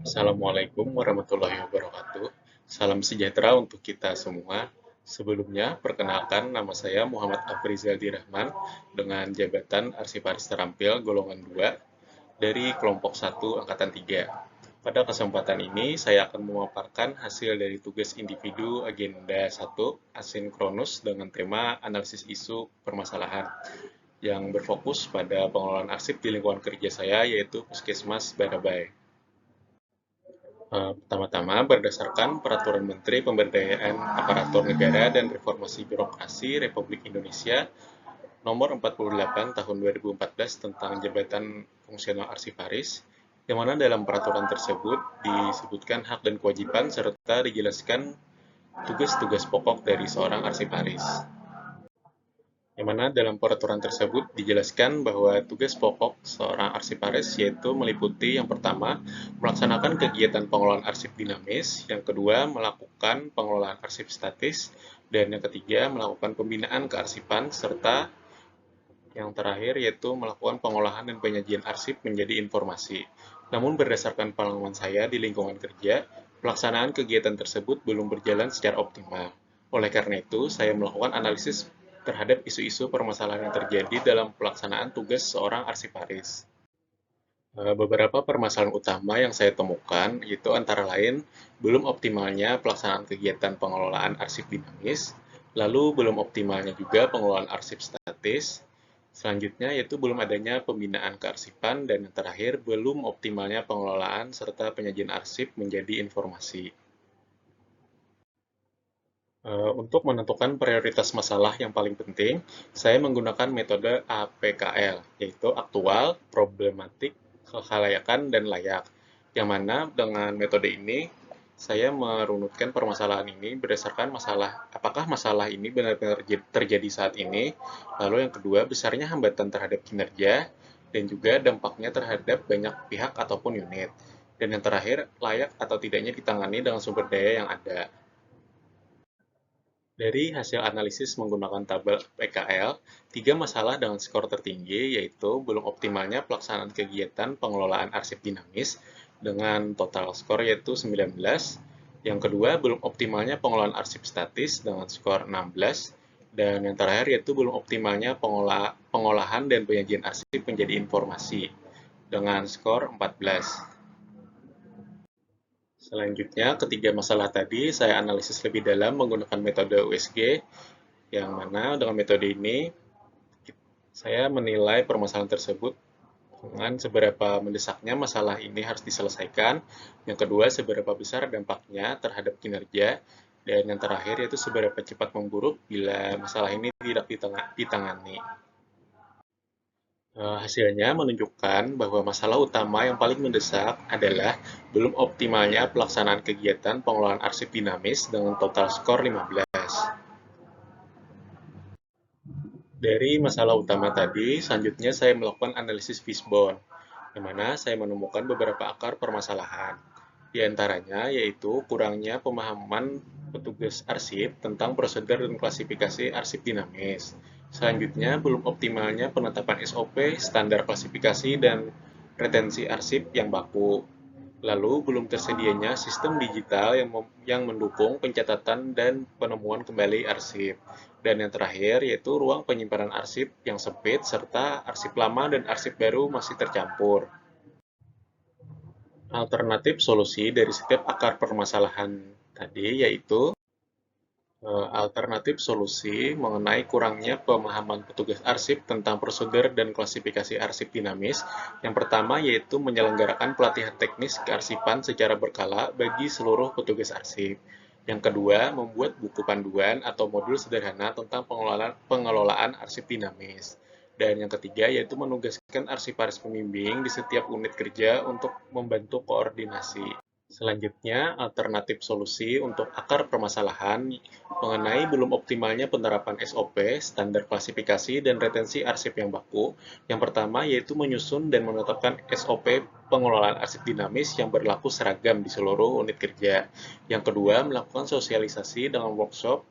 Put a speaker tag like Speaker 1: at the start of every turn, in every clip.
Speaker 1: Assalamualaikum warahmatullahi wabarakatuh. Salam sejahtera untuk kita semua. Sebelumnya, perkenalkan nama saya Muhammad Afrizal Dirahman dengan jabatan Arsiparis Terampil golongan 2 dari kelompok 1 angkatan 3. Pada kesempatan ini, saya akan memaparkan hasil dari tugas individu agenda 1 asinkronus dengan tema analisis isu permasalahan yang berfokus pada pengelolaan arsip di lingkungan kerja saya yaitu Puskesmas Barabai. Pertama-tama, berdasarkan Peraturan Menteri Pemberdayaan Aparatur Negara dan Reformasi Birokrasi Republik Indonesia Nomor 48 Tahun 2014 tentang Jabatan Fungsional Arsiparis, yang mana dalam peraturan tersebut disebutkan hak dan kewajiban serta dijelaskan tugas-tugas pokok dari seorang arsiparis. Yang mana dalam peraturan tersebut dijelaskan bahwa tugas pokok seorang arsiparis yaitu meliputi yang pertama, melaksanakan kegiatan pengelolaan arsip dinamis, yang kedua, melakukan pengelolaan arsip statis, dan yang ketiga, melakukan pembinaan kearsipan, serta yang terakhir yaitu melakukan pengolahan dan penyajian arsip menjadi informasi. Namun berdasarkan pengalaman saya di lingkungan kerja, pelaksanaan kegiatan tersebut belum berjalan secara optimal. Oleh karena itu, saya melakukan analisis terhadap isu-isu permasalahan yang terjadi dalam pelaksanaan tugas seorang arsiparis. Beberapa permasalahan utama yang saya temukan itu antara lain belum optimalnya pelaksanaan kegiatan pengelolaan arsip dinamis, lalu belum optimalnya juga pengelolaan arsip statis, selanjutnya yaitu belum adanya pembinaan kearsipan, dan yang terakhir belum optimalnya pengelolaan serta penyajian arsip menjadi informasi. Untuk menentukan prioritas masalah yang paling penting, saya menggunakan metode APKL, yaitu aktual, problematik, kekhalayakan, dan layak. Yang mana dengan metode ini, saya merunutkan permasalahan ini berdasarkan apakah masalah ini benar-benar terjadi saat ini, lalu yang kedua, besarnya hambatan terhadap kinerja, dan juga dampaknya terhadap banyak pihak ataupun unit. Dan yang terakhir, layak atau tidaknya ditangani dengan sumber daya yang ada. Dari hasil analisis menggunakan tabel PKL, tiga masalah dengan skor tertinggi yaitu belum optimalnya pelaksanaan kegiatan pengelolaan arsip dinamis dengan total skor yaitu 19, yang kedua belum optimalnya pengelolaan arsip statis dengan skor 16, dan yang terakhir yaitu belum optimalnya pengolahan dan penyajian arsip menjadi informasi dengan skor 14. Selanjutnya, ketiga masalah tadi saya analisis lebih dalam menggunakan metode USG, yang mana dengan metode ini saya menilai permasalahan tersebut dengan seberapa mendesaknya masalah ini harus diselesaikan, yang kedua seberapa besar dampaknya terhadap kinerja, dan yang terakhir yaitu seberapa cepat memburuk bila masalah ini tidak ditangani. Hasilnya menunjukkan bahwa masalah utama yang paling mendesak adalah belum optimalnya pelaksanaan kegiatan pengelolaan arsip dinamis dengan total skor 15. Dari masalah utama tadi, selanjutnya saya melakukan analisis fishbone, di mana saya menemukan beberapa akar permasalahan. Di antaranya yaitu kurangnya pemahaman petugas arsip tentang prosedur dan klasifikasi arsip dinamis. Selanjutnya, belum optimalnya penetapan SOP, standar klasifikasi, dan retensi arsip yang baku. Lalu, belum tersedianya sistem digital yang mendukung pencatatan dan penemuan kembali arsip. Dan yang terakhir yaitu ruang penyimpanan arsip yang sempit serta arsip lama dan arsip baru masih tercampur. Alternatif solusi dari setiap akar permasalahan tadi yaitu alternatif solusi mengenai kurangnya pemahaman petugas arsip tentang prosedur dan klasifikasi arsip dinamis. Yang pertama yaitu menyelenggarakan pelatihan teknis kearsipan secara berkala bagi seluruh petugas arsip. Yang kedua, membuat buku panduan atau modul sederhana tentang pengelolaan arsip dinamis. Dan yang ketiga yaitu menugaskan arsiparis pembimbing di setiap unit kerja untuk membantu koordinasi. Selanjutnya, alternatif solusi untuk akar permasalahan mengenai belum optimalnya penerapan SOP, standar klasifikasi, dan retensi arsip yang baku. Yang pertama yaitu menyusun dan menetapkan SOP pengelolaan arsip dinamis yang berlaku seragam di seluruh unit kerja. Yang kedua, melakukan sosialisasi dengan workshop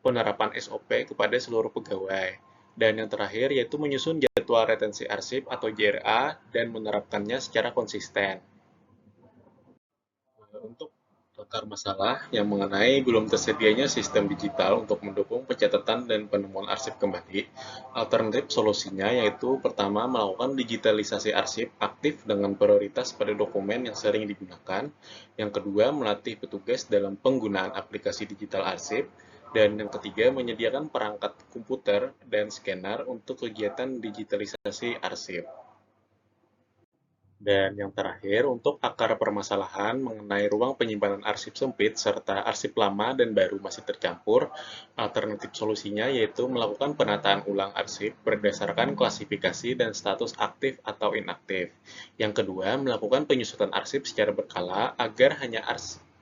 Speaker 1: penerapan SOP kepada seluruh pegawai. Dan yang terakhir yaitu menyusun jadwal retensi arsip atau JRA dan menerapkannya secara konsisten. Untuk akar masalah yang mengenai belum tersedianya sistem digital untuk mendukung pencatatan dan penemuan arsip kembali, alternatif solusinya yaitu pertama melakukan digitalisasi arsip aktif dengan prioritas pada dokumen yang sering digunakan, yang kedua melatih petugas dalam penggunaan aplikasi digital arsip, dan yang ketiga menyediakan perangkat komputer dan scanner untuk kegiatan digitalisasi arsip. Dan yang terakhir, untuk akar permasalahan mengenai ruang penyimpanan arsip sempit serta arsip lama dan baru masih tercampur, alternatif solusinya yaitu melakukan penataan ulang arsip berdasarkan klasifikasi dan status aktif atau inaktif. Yang kedua, melakukan penyusutan arsip secara berkala agar hanya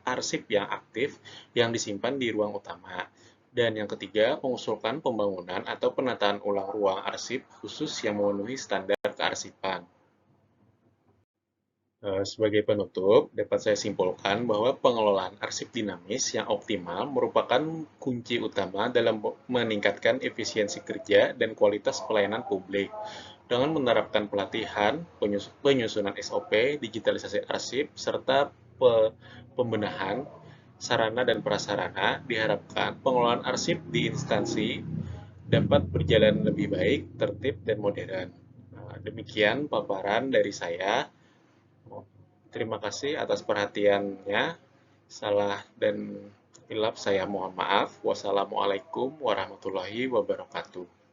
Speaker 1: arsip yang aktif yang disimpan di ruang utama. Dan yang ketiga, mengusulkan pembangunan atau penataan ulang ruang arsip khusus yang memenuhi standar kearsipan. Sebagai penutup, dapat saya simpulkan bahwa pengelolaan arsip dinamis yang optimal merupakan kunci utama dalam meningkatkan efisiensi kerja dan kualitas pelayanan publik. Dengan menerapkan pelatihan, penyusunan SOP, digitalisasi arsip, serta pembenahan sarana dan prasarana, diharapkan pengelolaan arsip di instansi dapat berjalan lebih baik, tertib, dan modern. Demikian paparan dari saya. Terima kasih atas perhatiannya. Salah dan hilaf saya mohon maaf. Wassalamualaikum warahmatullahi wabarakatuh.